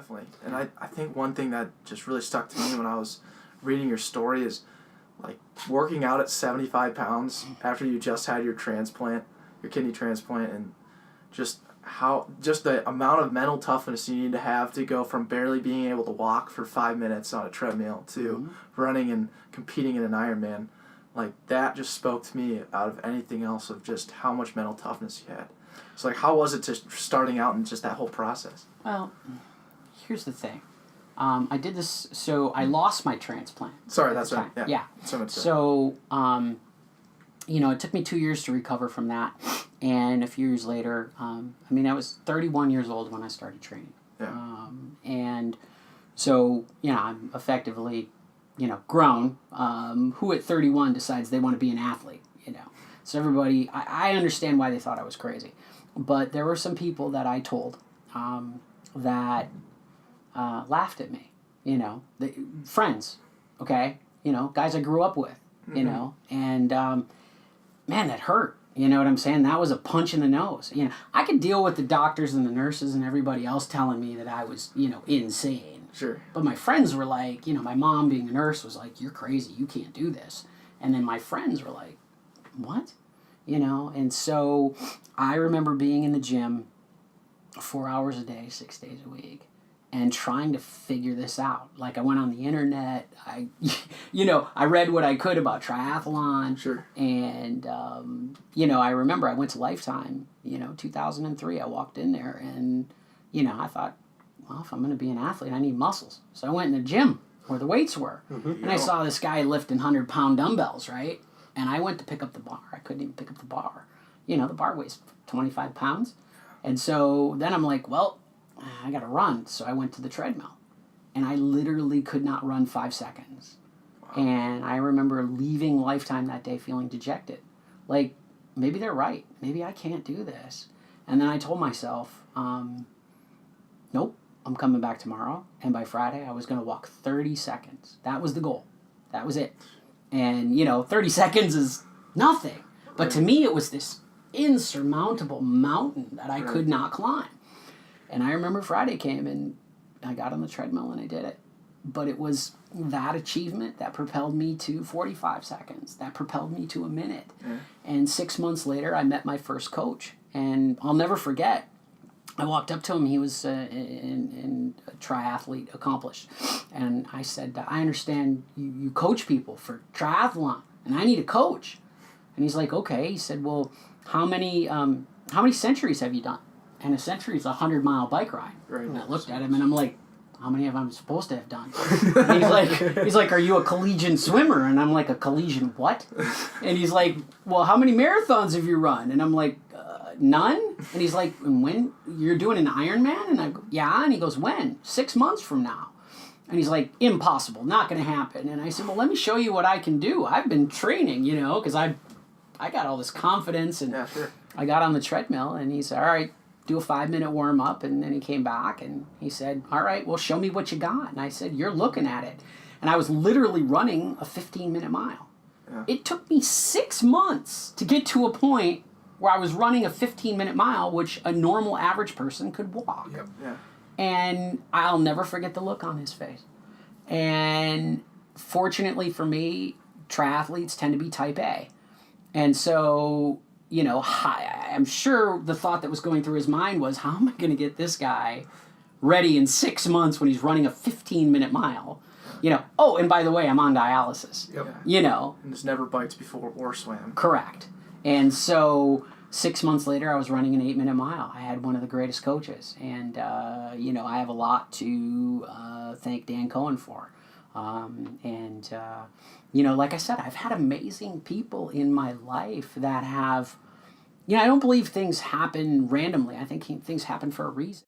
definitely. And I think one thing that just really stuck to me when I was reading your story is, like, working out at 75 pounds after you just had your kidney transplant, and just the amount of mental toughness you need to have to go from barely being able to walk for 5 minutes on a treadmill to running and competing in an Ironman. Like, that just spoke to me out of anything else, of just how much mental toughness you had. So, like, how was it just starting out and just that whole process? Well, here's the thing. I did this, so I lost my transplant. Sorry, that's right. Yeah. So, it took me 2 years to recover from that. And a few years later, I was 31 years old when I started training. Yeah. And so, I'm effectively, grown. Who at 31 decides they want to be an athlete, So everybody, I understand why they thought I was crazy. But there were some people that I told that laughed at me, friends, okay? Guys I grew up with, and man, that hurt. You know what I'm saying? That was a punch in the nose. I could deal with the doctors and the nurses and everybody else telling me that I was, insane. Sure. But my friends were like, my mom being a nurse was like, you're crazy, you can't do this. And then my friends were like, what? And so I remember being in the gym 4 hours a day, 6 days a week, and trying to figure this out. Like, I went on the internet, I read what I could about triathlon. Sure. And, I remember I went to Lifetime, 2003. I walked in there and, I thought, well, if I'm going to be an athlete, I need muscles. So I went in the gym where the weights were. And I saw this guy lifting 100-pound dumbbells, right? And I went to pick up the bar. I couldn't even pick up the bar. The bar weighs 25 pounds. And so then I'm like, well, I got to run. So I went to the treadmill. And I literally could not run 5 seconds. Wow. And I remember leaving Lifetime that day feeling dejected. Like, maybe they're right. Maybe I can't do this. And then I told myself, nope, I'm coming back tomorrow. And by Friday, I was going to walk 30 seconds. That was the goal. That was it. And, 30 seconds is nothing. But to me, it was this insurmountable mountain that I could not climb. And I remember Friday came and I got on the treadmill and I did it. But it was that achievement that propelled me to 45 seconds. That propelled me to a minute. Yeah. And 6 months later, I met my first coach. And I'll never forget, I walked up to him. He was a triathlete accomplished. And I said, I understand you coach people for triathlon, and I need a coach. And he's like, okay. He said, well, how many centuries have you done? And a century is a 100-mile bike ride. Right. And I looked at him and I'm like, how many of them I'm supposed to have done? And he's like, are you a collegiate swimmer? And I'm like, a collegiate what? And he's like, well, how many marathons have you run? And I'm like, none. And he's like, and when you're doing an Ironman? And I go, yeah. And he goes, when? 6 months from now. And he's like, impossible, not going to happen. And I said, well, let me show you what I can do. I've been training, because I got all this confidence. And yeah, sure. I got on the treadmill and he said, all right, do a 5-minute warm up. And then he came back and he said, all right, well, show me what you got. And I said, you're looking at it. And I was literally running a 15-minute mile. Yeah. It took me 6 months to get to a point where I was running a 15-minute mile, which a normal average person could walk. Yep. Yeah. And I'll never forget the look on his face. And fortunately for me, triathletes tend to be type A. And so, I'm sure the thought that was going through his mind was, how am I going to get this guy ready in 6 months when he's running a 15-minute mile? Oh, and by the way, I'm on dialysis. Yep. And just never biked before or swam. Correct. And so 6 months later, I was running an 8-minute mile. I had one of the greatest coaches. And, I have a lot to thank Dan Cohen for. Like I said, I've had amazing people in my life that have, I don't believe things happen randomly. I think things happen for a reason.